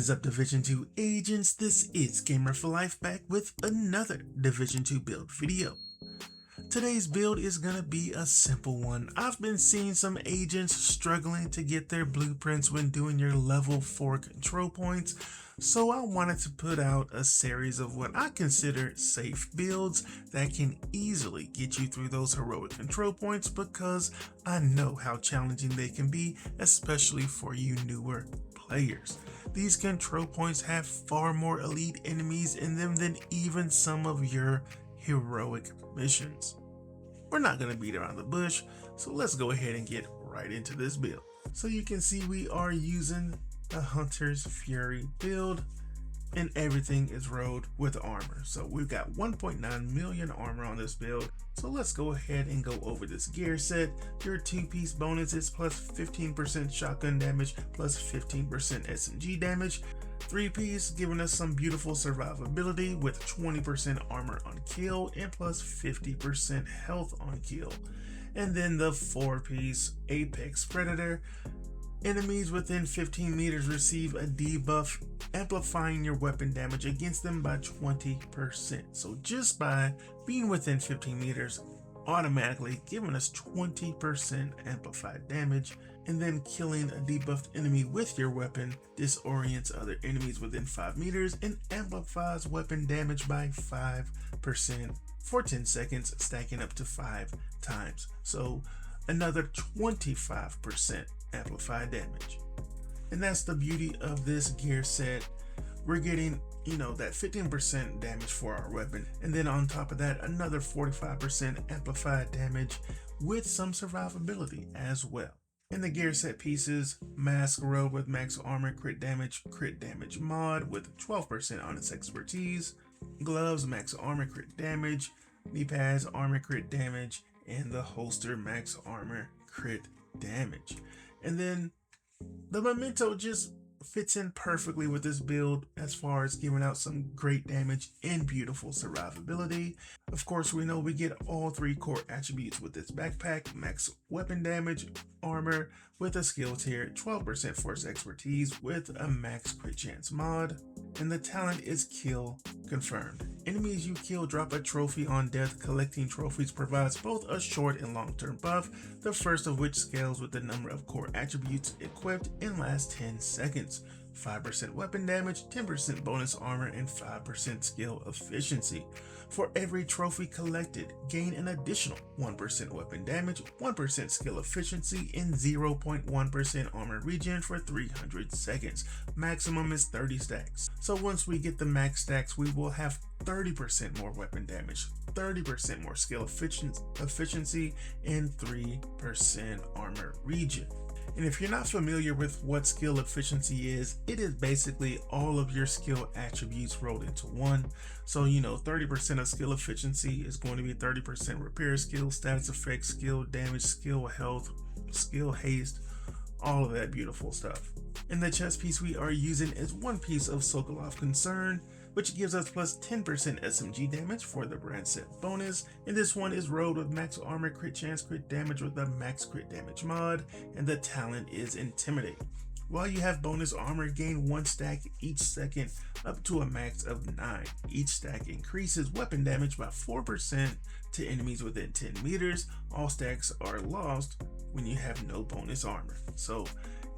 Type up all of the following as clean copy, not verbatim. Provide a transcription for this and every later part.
is up, Division 2 agents? This is Gamer for Life back with another Division 2 build video. Today's build is gonna be a simple one. I've been seeing some agents struggling to get their blueprints when doing your level 4 control points, so I wanted to put out a series of what I consider safe builds that can easily get you through those heroic control points, because I know how challenging they can be, especially for you newer players. These control points have far more elite enemies in them than even some of your heroic missions. We're not going to beat around the bush, so let's go ahead and get right into this build. So you can see we are using the Hunter's Fury build, and everything is rolled with armor. So we've got 1.9 million armor on this build. So let's go ahead and go over this gear set. Your 2-piece bonus is plus 15% shotgun damage, plus 15% SMG damage. 3-piece giving us some beautiful survivability with 20% armor on kill and plus 50% health on kill. And then the 4-piece Apex Predator. Enemies within 15 meters receive a debuff, amplifying your weapon damage against them by 20%. So just by being within 15 meters, automatically giving us 20% amplified damage. And then killing a debuffed enemy with your weapon disorients other enemies within 5 meters and amplifies weapon damage by 5% for 10 seconds, stacking up to 5 times. So another 25% amplified damage. And that's the beauty of this gear set. We're getting, that 15% damage for our weapon, and then on top of that, another 45% amplified damage with some survivability as well. In the gear set pieces, Mask Robe with max armor, crit damage mod with 12% on its expertise, gloves, max armor, crit damage, knee pads, armor, crit damage, and the holster, max armor, crit damage. And then the Memento just fits in perfectly with this build as far as giving out some great damage and beautiful survivability. Of course, we know we get all 3 core attributes with this backpack: max weapon damage, armor with a skill tier, 12% force expertise with a max crit chance mod, and the talent is kill confirmed. Enemies you kill drop a trophy on death. Collecting trophies provides both a short and long-term buff, the first of which scales with the number of core attributes equipped and lasts 10 seconds. 5% weapon damage, 10% bonus armor, and 5% skill efficiency. For every trophy collected, gain an additional 1% weapon damage, 1% skill efficiency, and 0.1% armor regen for 300 seconds. Maximum is 30 stacks. So once we get the max stacks, we will have 30% more weapon damage, 30% more skill efficiency, and 3% armor regen. And if you're not familiar with what skill efficiency is, it is basically all of your skill attributes rolled into one. So 30% of skill efficiency is going to be 30% repair skill, status effect, skill damage, skill health, skill haste, all of that beautiful stuff. In the chest piece we are using is 1 piece of Sokolov Concern, which gives us plus 10% SMG damage for the brand set bonus, and this one is rolled with max armor, crit chance, crit damage with the max crit damage mod, and the talent is Intimidate. While you have bonus armor, gain 1 stack each second up to a max of 9. Each stack increases weapon damage by 4% to enemies within 10 meters. All stacks are lost when you have no bonus armor. So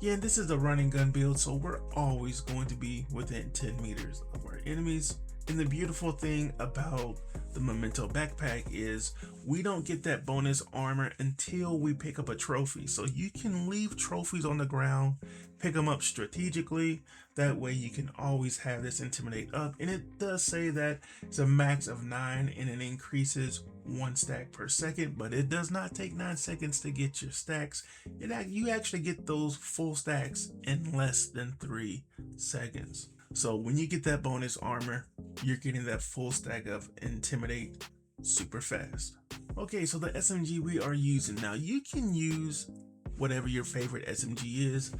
yeah, this is a running gun build, so we're always going to be within 10 meters of our enemies. And the beautiful thing about the Memento backpack is we don't get that bonus armor until we pick up a trophy. So you can leave trophies on the ground, pick them up strategically. That way you can always have this Intimidate up. And it does say that it's a max of 9 and it increases 1 stack per second, but it does not take 9 seconds to get your stacks. You actually get those full stacks in less than 3 seconds. So when you get that bonus armor, you're getting that full stack of Intimidate super fast. Okay, so the SMG we are using now, you can use whatever your favorite SMG is.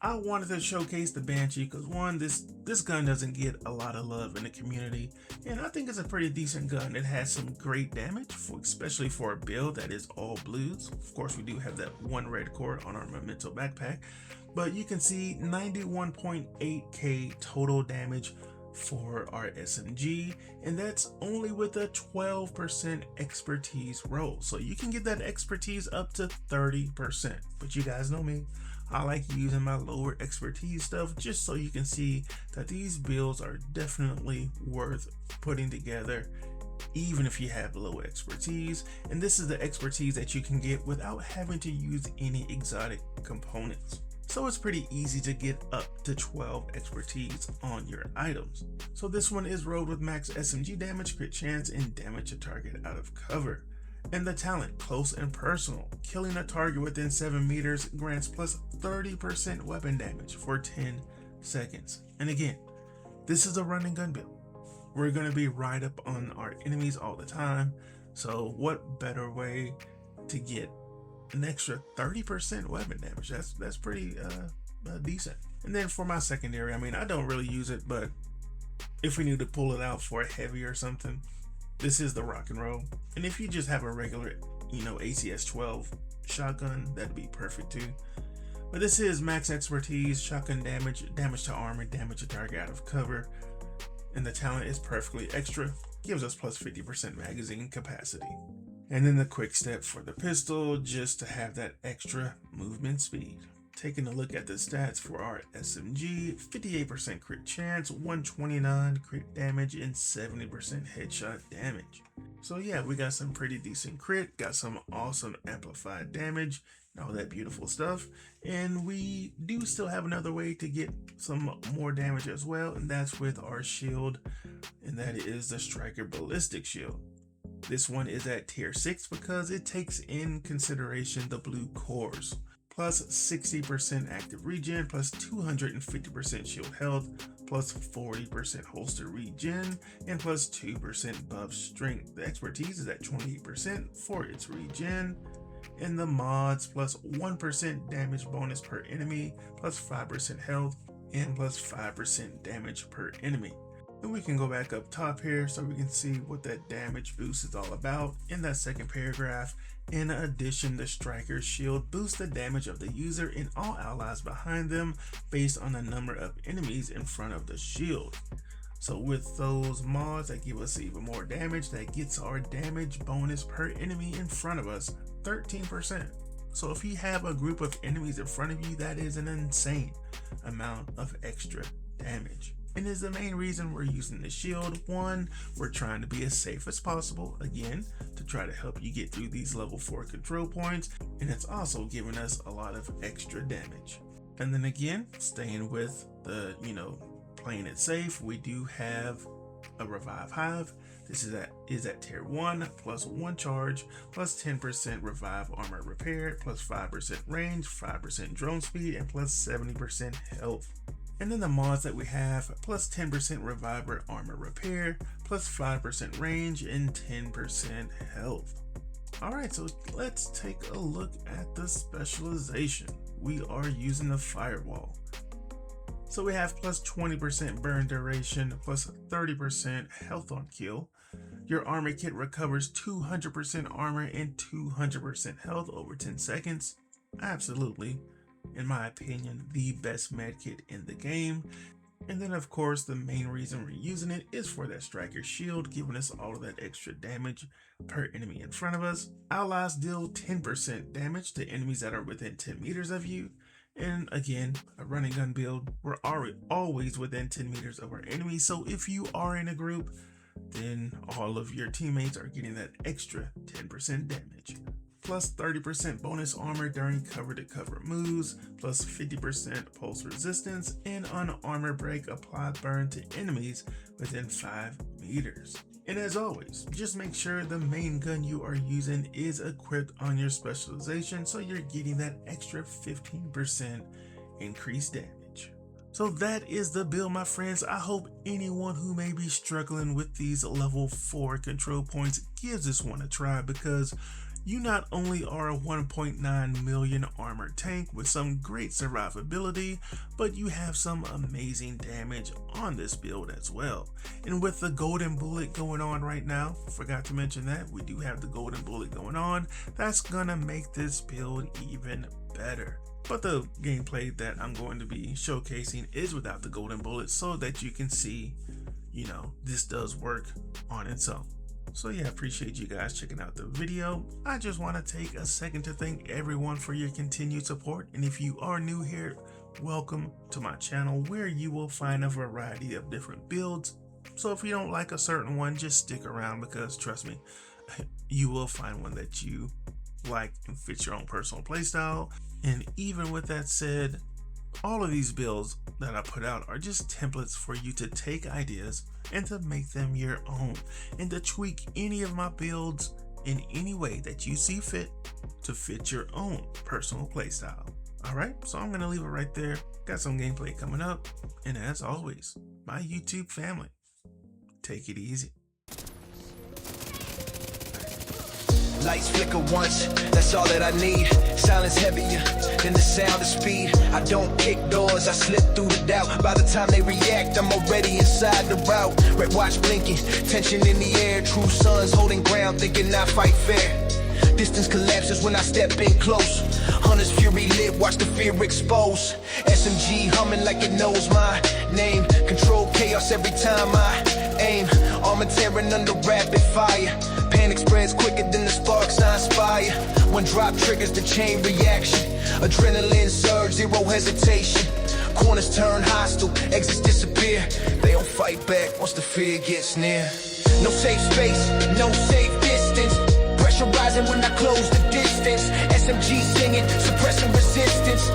I wanted to showcase the Banshee because one, this gun doesn't get a lot of love in the community, and I think it's a pretty decent gun. It has some great damage, especially for a build that is all blues. Of course, we do have that one red core on our Memento backpack, but you can see 91.8k total damage for our SMG, and that's only with a 12% expertise roll. So you can get that expertise up to 30%, but you guys know me, I like using my lower expertise stuff just so you can see that these builds are definitely worth putting together even if you have low expertise, and this is the expertise that you can get without having to use any exotic components. So it's pretty easy to get up to 12 expertise on your items. So this one is rolled with max SMG damage, crit chance, and damage a target out of cover. And the talent, close and personal. Killing a target within 7 meters grants plus 30% weapon damage for 10 seconds. And again, this is a run and gun build. We're going to be right up on our enemies all the time. So what better way to get an extra 30% weapon damage? That's pretty decent. And then for my secondary, I mean, I don't really use it, but if we need to pull it out for a heavy or something, this is the rock and roll. And if you just have a regular, ACS 12 shotgun, that'd be perfect too. But this is max expertise, shotgun damage, damage to armor, damage to target out of cover. And the talent is perfectly extra, gives us plus 50% magazine capacity. And then the quick step for the pistol, just to have that extra movement speed. Taking a look at the stats for our SMG, 58% crit chance, 129 crit damage, and 70% headshot damage. So yeah, we got some pretty decent crit, got some awesome amplified damage, and all that beautiful stuff. And we do still have another way to get some more damage as well, and that's with our shield, and that is the Striker Ballistic Shield. This one is at tier 6 because it takes in consideration the blue cores. Plus 60% active regen, plus 250% shield health, plus 40% holster regen, and plus 2% buff strength. The expertise is at 28% for its regen. And the mods, plus 1% damage bonus per enemy, plus 5% health, and plus 5% damage per enemy. And we can go back up top here so we can see what that damage boost is all about. In that second paragraph, in addition, the Striker Shield boosts the damage of the user and all allies behind them based on the number of enemies in front of the shield. So with those mods that give us even more damage, that gets our damage bonus per enemy in front of us 13%. So if you have a group of enemies in front of you, that is an insane amount of extra damage. And is the main reason we're using the shield. One, we're trying to be as safe as possible, again, to try to help you get through these level 4 control points, and it's also giving us a lot of extra damage. And then again, staying with the, playing it safe, we do have a Revive Hive. This is at tier 1, plus 1 charge, plus 10% Revive Armor Repair, plus 5% range, 5% drone speed, and plus 70% health. And then the mods that we have, plus 10% Reviver Armor Repair, plus 5% range, and 10% health. Alright, so let's take a look at the specialization. We are using the Firewall. So we have plus 20% burn duration, plus 30% health on kill. Your armor kit recovers 200% armor and 200% health over 10 seconds. Absolutely, in my opinion, the best medkit in the game. And then of course, the main reason we're using it is for that Striker Shield, giving us all of that extra damage per enemy in front of us. Allies deal 10% damage to enemies that are within 10 meters of you. And again, a running gun build, we're always within 10 meters of our enemy. So if you are in a group, then all of your teammates are getting that extra 10% damage. Plus 30% bonus armor during cover-to-cover moves, plus 50% pulse resistance, and on armor break, apply burn to enemies within 5 meters. And as always, just make sure the main gun you are using is equipped on your specialization so you're getting that extra 15% increased damage. So that is the build, my friends. I hope anyone who may be struggling with these level 4 control points gives this one a try, because You not only are a 1.9 million armor tank with some great survivability, but you have some amazing damage on this build as well. And with the golden bullet going on right now, forgot to mention that we do have the golden bullet going on, that's gonna make this build even better. But the gameplay that I'm going to be showcasing is without the golden bullet, so that you can see, this does work on its own. So yeah, appreciate you guys checking out the video. I just want to take a second to thank everyone for your continued support. And if you are new here, welcome to my channel, where you will find a variety of different builds. So if you don't like a certain one, just stick around, because trust me, you will find one that you like and fits your own personal playstyle. And even with that said, all of these builds that I put out are just templates for you to take ideas and to make them your own, and to tweak any of my builds in any way that you see fit to fit your own personal playstyle. Alright, so I'm going to leave it right there. Got some gameplay coming up, and as always, my YouTube family, take it easy. Lights flicker once, that's all that I need. Silence heavier than the sound of speed. I don't kick doors, I slip through the doubt. By the time they react, I'm already inside the route. Red watch blinking, tension in the air. True sons holding ground, thinking I fight fair. Distance collapses when I step in close. Hunter's fury lit, watch the fear expose. SMG humming like it knows my name. Control chaos every time I aim. Armor tearing under rapid fire. Panic spreads quicker than the sparks I inspire. One drop triggers the chain reaction. Adrenaline surge, zero hesitation. Corners turn hostile, exits disappear. They don't fight back once the fear gets near. No safe space, no safe distance. Pressure rising when I close the distance. SMG singing, suppressing resistance.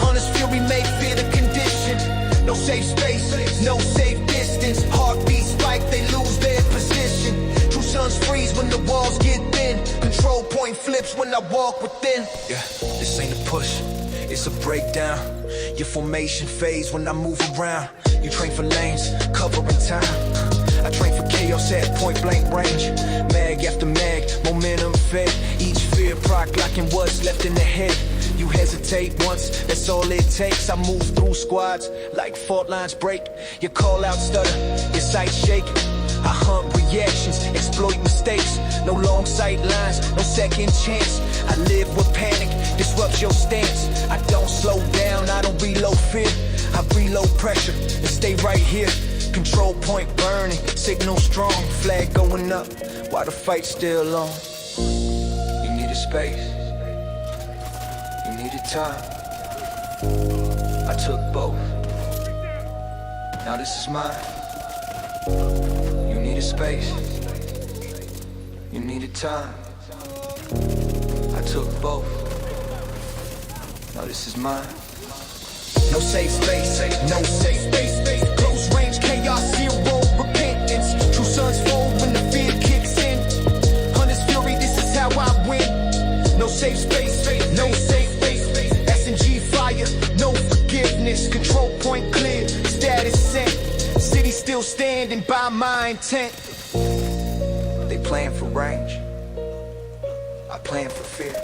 Hunter's fury may fear the condition. No safe space, no safe distance. Heartbeat spike, they lose their position. True sons freeze when the walls get thin. Control point flips when I walk within. Yeah, this ain't a push, it's a breakdown. Your formation phase when I move around. You train for lanes, covering time. I train for chaos at point blank range. Mag after mag, momentum fed. Each fear proc locking what's left in the head. You hesitate once, that's all it takes. I move through squads like fault lines break. Your call out stutter, your sight shake. I hunt reactions, exploit mistakes. No long sight lines, no second chance. I live with panic, disrupts your stance. I don't slow down, I don't reload fear. I reload pressure and stay right here. Control point burning, signal strong. Flag going up while the fight's still on. You needed space, you needed time. I took both, now this is mine. You needed space, you needed time. I took both, now this is mine. No safe space, no safe space. Close range chaos, zero repentance. True sons fold when the fear kicks in. Hunter's fury, this is how I win. No safe space, no safe space. SMG fire, no forgiveness. Control point clear, status set. City still standing by my intent. They plan for range, I plan for fear.